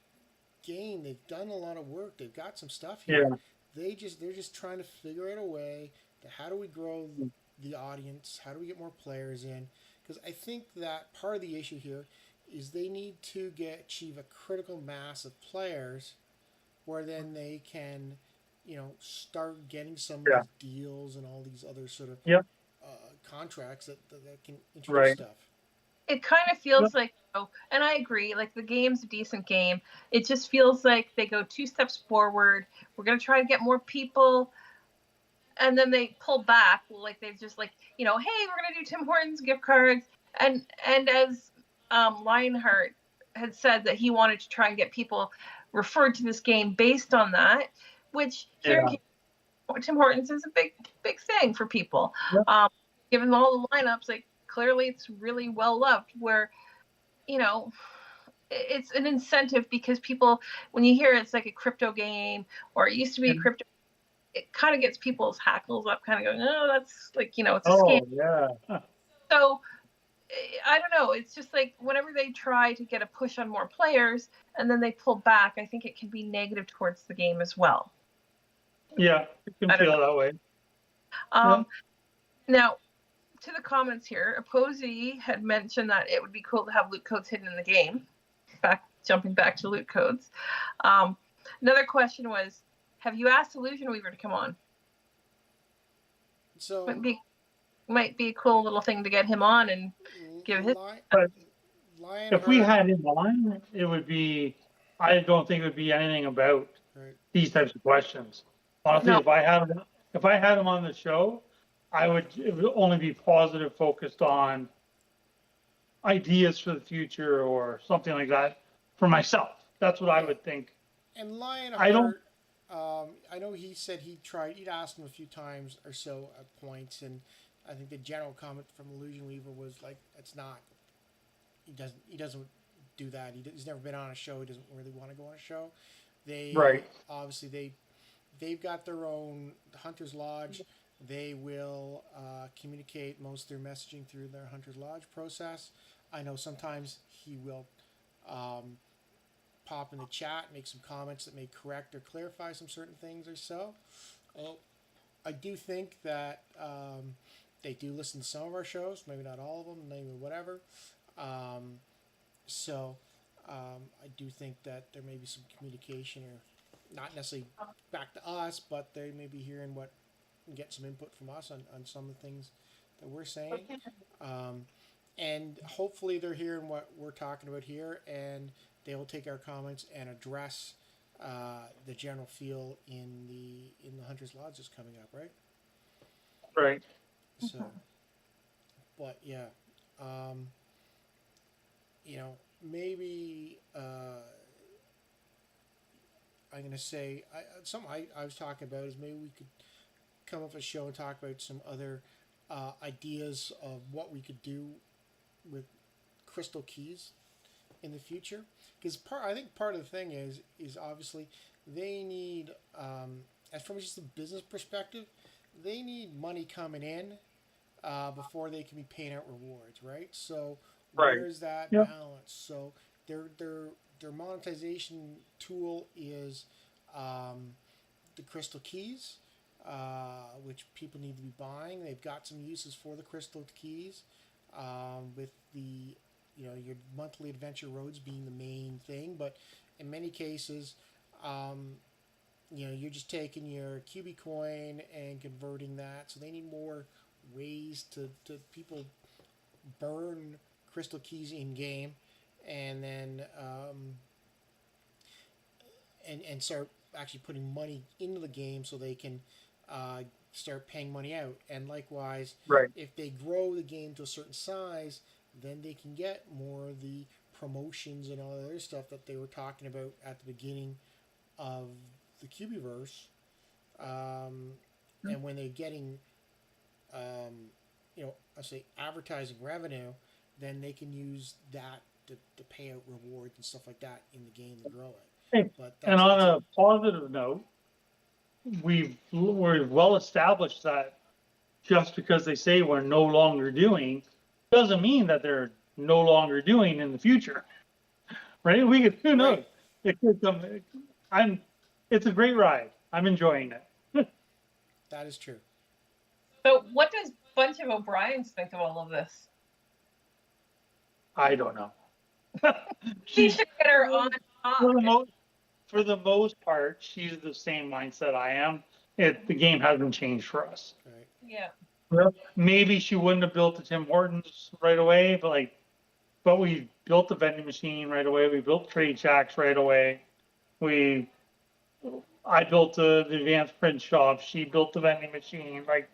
game. They've done a lot of work. They've got some stuff here. yeah, They're just trying to figure out a way to how do we grow the audience? How do we get more players in? Because I think that part of the issue here is they need to achieve a critical mass of players where then they can, start getting some of yeah, these deals and all these other sort of yeah. contracts that can introduce Right. stuff. it kind of feels like, and I agree, like the game's a decent game. It just feels like they go 2 steps forward. We're going to try to get more people. And then they pull back. Like they've just like, hey, we're going to do Tim Hortons gift cards. And as Lionheart had said that he wanted to try and get people referred to this game based on that, which here Tim Hortons is a big thing for people. Yeah. Given all the lineups, like clearly it's really well loved, where it's an incentive because people, when you hear it's like a crypto game or it used to be a crypto, it kind of gets people's hackles up, kind of going, oh, that's like, it's a scam. Yeah. So I don't know. It's just like whenever they try to get a push on more players and then they pull back, I think it can be negative towards the game as well. Yeah, you can feel that way. Now, to the comments here, Opposy had mentioned that it would be cool to have loot codes hidden in the game. Jumping back to loot codes. Another question was, have you asked Illusion Weaver to come on? So might be a cool little thing to get him on and give his. If we had him on, it would be. I don't think it would be anything about these types of questions. Honestly, no. If I had him on the show, it would only be positive, focused on ideas for the future or something like that for myself. That's what I would think. And Lionheart, I know he said he'd asked him a few times or so at points, and I think the general comment from Illusion Weaver was like, it's not. He doesn't do that. He's never been on a show. He doesn't really want to go on a show. Obviously they've got their own Hunter's Lodge. They will communicate most of their messaging through their Hunter's Lodge process. I know sometimes he will pop in the chat, make some comments that may correct or clarify some certain things or so. I do think that they do listen to some of our shows, maybe not all of them, maybe whatever. I do think that there may be some communication, or not necessarily back to us, but they may be hearing get some input from us on some of the things that we're saying. And hopefully they're hearing what we're talking about here, and they will take our comments and address the general feel in the Hunter's Lodge that's coming up, right? Right. So, but yeah, maybe I'm gonna say something I was talking about is maybe we could come up with a show and talk about some other ideas of what we could do with crystal keys in the future, because I think part of the thing is obviously they need, as from just a business perspective, they need money coming in before they can be paying out rewards, right? So where's that balance? So their monetization tool is the crystal keys, which people need to be buying. They've got some uses for the crystal keys, with the your monthly adventure roads being the main thing, but in many cases, you're just taking your Cubie coin and converting that. So they need more ways to people burn crystal keys in game, and then and start actually putting money into the game so they can start paying money out. And likewise, if they grow the game to a certain size, then they can get more of the promotions and all the other stuff that they were talking about at the beginning of the Cubieverse. And when they're getting, I say advertising revenue, then they can use that to pay out rewards and stuff like that in the game to grow it. And on a positive note, we're well established that just because they say we're no longer doing, doesn't mean that they're no longer doing in the future, right? Who knows? It could come. It's a great ride. I'm enjoying it. That is true. So, what does Bunch of O'Briens think of all of this? I don't know. She should get her on top. For the most part, she's the same mindset I am. The game hasn't changed for us. Right. Yeah. Well, maybe she wouldn't have built the Tim Hortons right away, but but we built the vending machine right away. We built trade shacks right away. I built the advanced print shop. She built the vending machine. Like,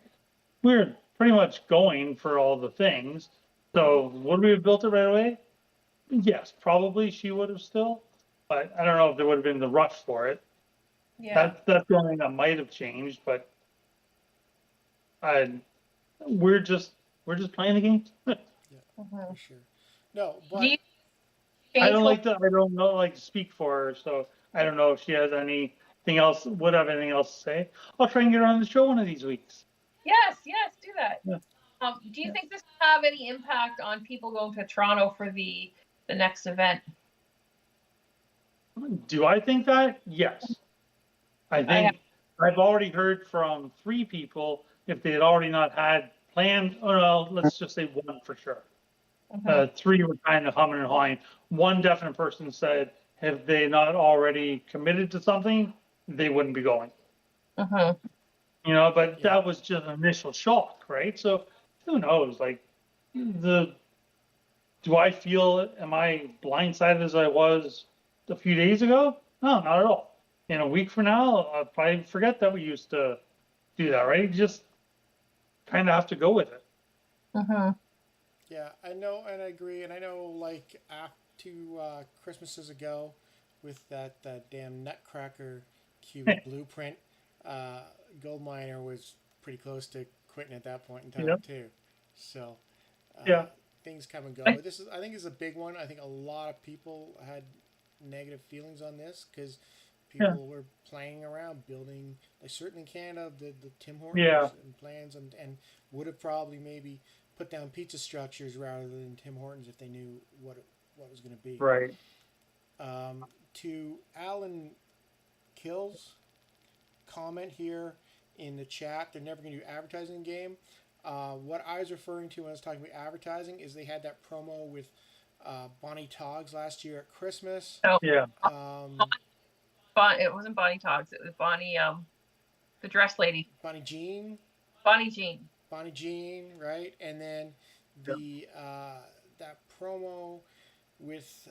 we're pretty much going for all the things. So would we have built it right away? Yes, probably she would have still, but I don't know if there would have been the rush for it. Yeah. That's the only thing that might have changed, but I we're just playing the game. Mhm. For sure. No, Do but you I change don't what? like to I don't know like to speak for her, so I don't know if she has anything else would have anything else to say. I'll try and get her on the show one of these weeks. Yes, yes, do that. Yeah. Do you Yeah. think this will have any impact on people going to Toronto for the next event? Do I think that? Yes. I I have. think I've already heard from 3 people if they had already not had planned, or well, let's just say 1 for sure. Mhm. 3 were kind of humming and hawing. 1 definite person said, have they not already committed to something, they wouldn't be going. Mhm. But yeah, that was just an initial shock, right? So who knows? Like, do I feel, am I blindsided as I was a few days ago? No, not at all. In a week from now, I'll probably forget that we used to do that, right? You just kind of have to go with it. Mhm. yeah, I know, and I agree, and I know, like after 2 Christmases ago, with that damn Nutcracker Cube blueprint, uh, Gold Miner was pretty close to quitting at that point in time Yeah, too. So uh, yeah, things come and go. I, But I think, is a big one. I think a lot of people had negative feelings on this because yeah, people were playing around building, like certainly in Canada, the Tim yeah, Hortons and plans, and would have probably maybe put down pizza structures rather than Tim Hortons if they knew what was going to be. right. To Alan Kills comment here in the chat, they're never going to do advertising game. What I was referring to when I was talking about advertising is they had that promo with Bonnie Toggs last year at Christmas. No, Yeah, Um, it wasn't Bonnie Toggs. It was Bonnie, the dress lady, Bonnie Jean, Bonnie Jean. Bonnie Jean, right? And then yeah. the that promo with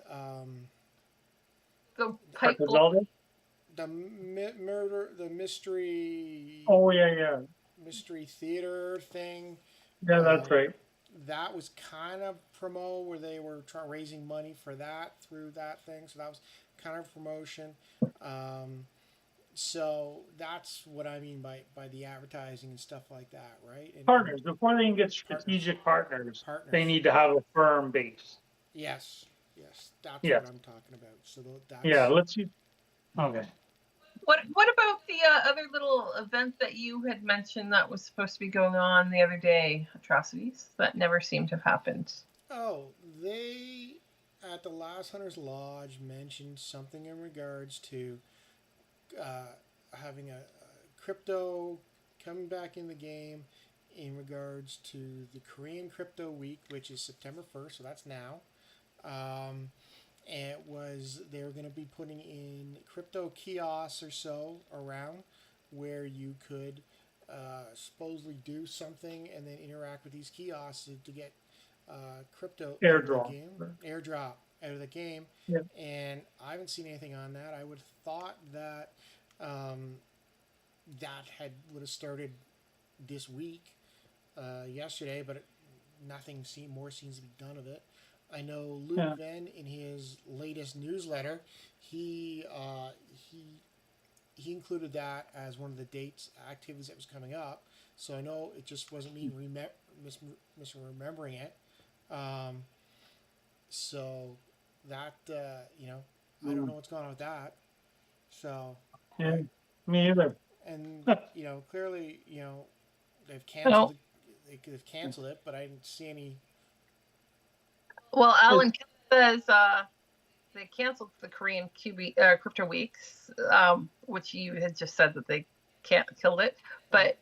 The pipe Dr. blow. Zelda? murder, the Oh, yeah, yeah. mystery theater thing. Yeah, that's Um, right. that was kind of promo where they were raising money for that through that thing. So that was kind of promotion. Um, so that's what I mean by the advertising and stuff like that, right? And Partners, before they can get partners, strategic partners, they partners. need to have a firm base. Yes, yes, that's what Yes. I'm talking about. So Yeah, that's let's use, okay. What about the other little event that you had mentioned that was supposed to be going on the other day? Atrocities that never seem to have happened. oh, they at the Last Hunters Lodge mentioned something in regards to uh, having a crypto coming back in the game in regards to the Korean Crypto Week, which is September 1st, so that's now. Um, and it was they were going to be putting in crypto kiosks or so around where you could supposedly do something and then interact with these kiosks to get crypto out of the Airdrop. game, airdrop out of the game. Yeah. And I haven't seen anything on that. I would have thought that um, that would have started this week, yesterday, but nothing seems to be done of it. I know Luke Yeah. Venn in his latest newsletter, he he included that as one of the dates activities that was coming up. So I know it just wasn't me misremembering it. Um, so that I don't know what's going on with that. So Yeah, right, me either. and clearly they've No. they've canceled it, but I didn't see any. Well, Alan says they canceled the Korean Crypto Weeks, which you had just said that they killed it. But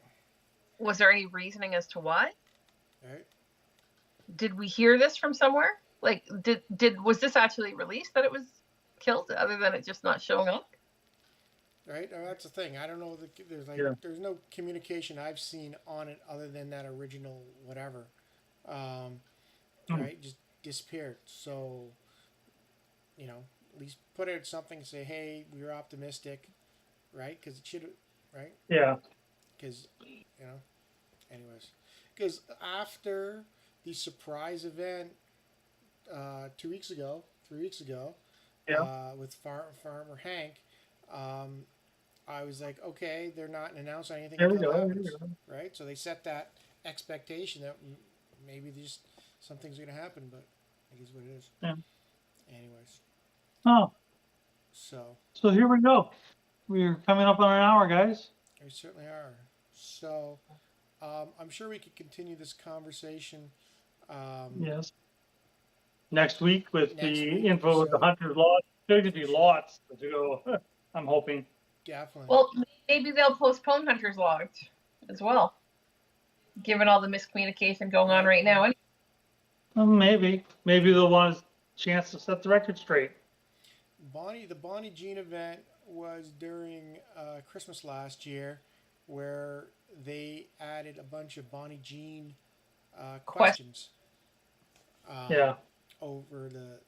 was there any reasoning as to why? Right. Did we hear this from somewhere? Like, was this actually released that it was killed, other than it just not showing up? Right. That's the thing. I don't know. Yeah. There's no communication I've seen on it other than that original whatever. Right. Just disappeared. So, at least put out something, say, hey, we were optimistic, right? Because it should have, right? Yeah. Because, anyways. Because after the surprise event 2 weeks ago, 3 weeks ago, Yeah. with Farmer Hank, I was like, okay, they're not announcing anything There we until it go. happens, right? So they set that expectation that maybe just something's going to happen, but it is what it is. Yeah. Anyways. Oh. So here we go. We're coming up on an hour, guys. we certainly are. So I'm sure we could continue this conversation. Yes. Next week with the info of the so Hunter's Lodge. There's going to be for sure. lots to go. I'm hoping. Definitely. Well, maybe they'll postpone Hunter's Lodge as well, given all the miscommunication going on right now. Maybe they'll want a chance to set the record straight. The Bonnie Jean event was during Christmas last year, where they added a bunch of Bonnie Jean questions. Over it.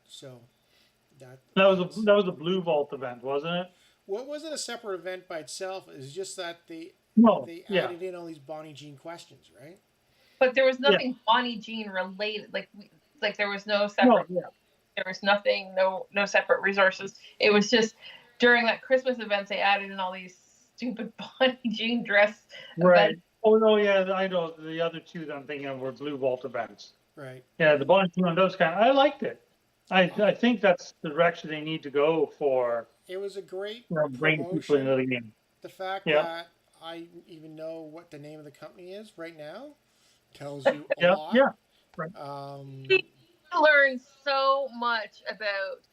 So that was a Blue Vault event, wasn't it? Well, it wasn't a separate event by itself. It was just that they added in all these Bonnie Jean questions, right? But there was nothing Bonnie Jean related. Like there was no separate. There was nothing. No separate resources. It was just during that Christmas event they added in all these stupid Bonnie Jean dress. Right. Events. Oh no, yeah, I know the other two that I'm thinking of were Blue Vault events. Right. Yeah, the Bonnie Jean on those I liked it. I think that's the direction they need to go for. It was a great bring people into the game. The fact that I even know what the name of the company is right now tells you a lot. Yeah. Right. We learned so much about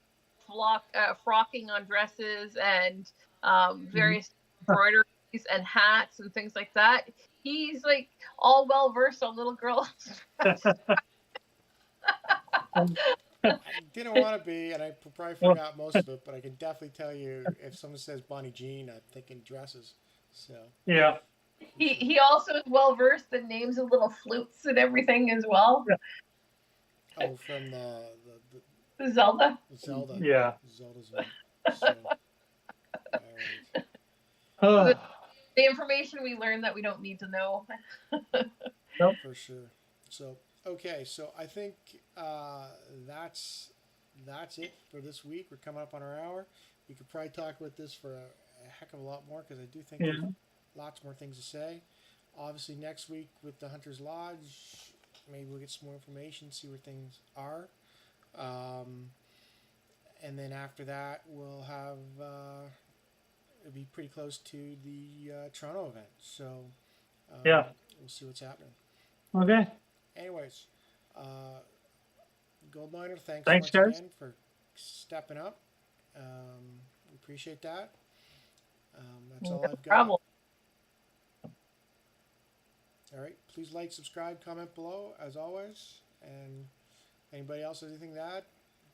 frocking on dresses and various embroideries and hats and things like that. He's like all well versed on little girls. I didn't want to be, and I probably forgot most of it, but I can definitely tell you if someone says Bonnie Jean, I'm thinking dresses. So yeah. He also is well versed in names of little flutes and everything as well. Yeah. Oh, from the Zelda. Zelda. Yeah. Zelda's one. So, all right. The information we learned that we don't need to know. Nope. For sure. So okay, so I think that's it for this week. We're coming up on our hour. We could probably talk about this for a heck of a lot more because I do think there's lots more things to say. Obviously, next week with the Hunter's Lodge, maybe we'll get some more information, see where things are. And then after that, we'll have it'll be pretty close to the Toronto event. So we'll see what's happening. Okay. Anyways, Goldminer, thanks once again for stepping up. We appreciate that. That's all I've got. Problem. All right. Please like, subscribe, comment below, as always. And anybody else has anything to add?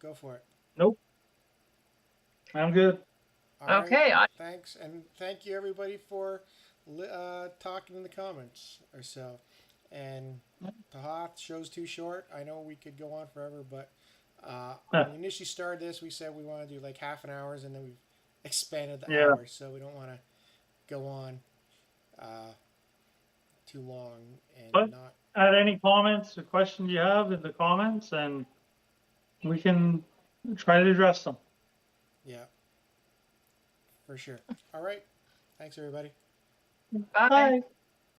Go for it. Nope. I'm good. All okay. Right. Thanks. And thank you, everybody, for talking in the comments or so. And Taha, show's too short. I know we could go on forever, but when we initially started this, we said we want to do like half an hour, and then we've expanded the hour, so we don't want to go on too long and not add any comments or questions you have in the comments, and we can try to address them. Yeah, for sure. All right. Thanks, everybody. Bye. Bye.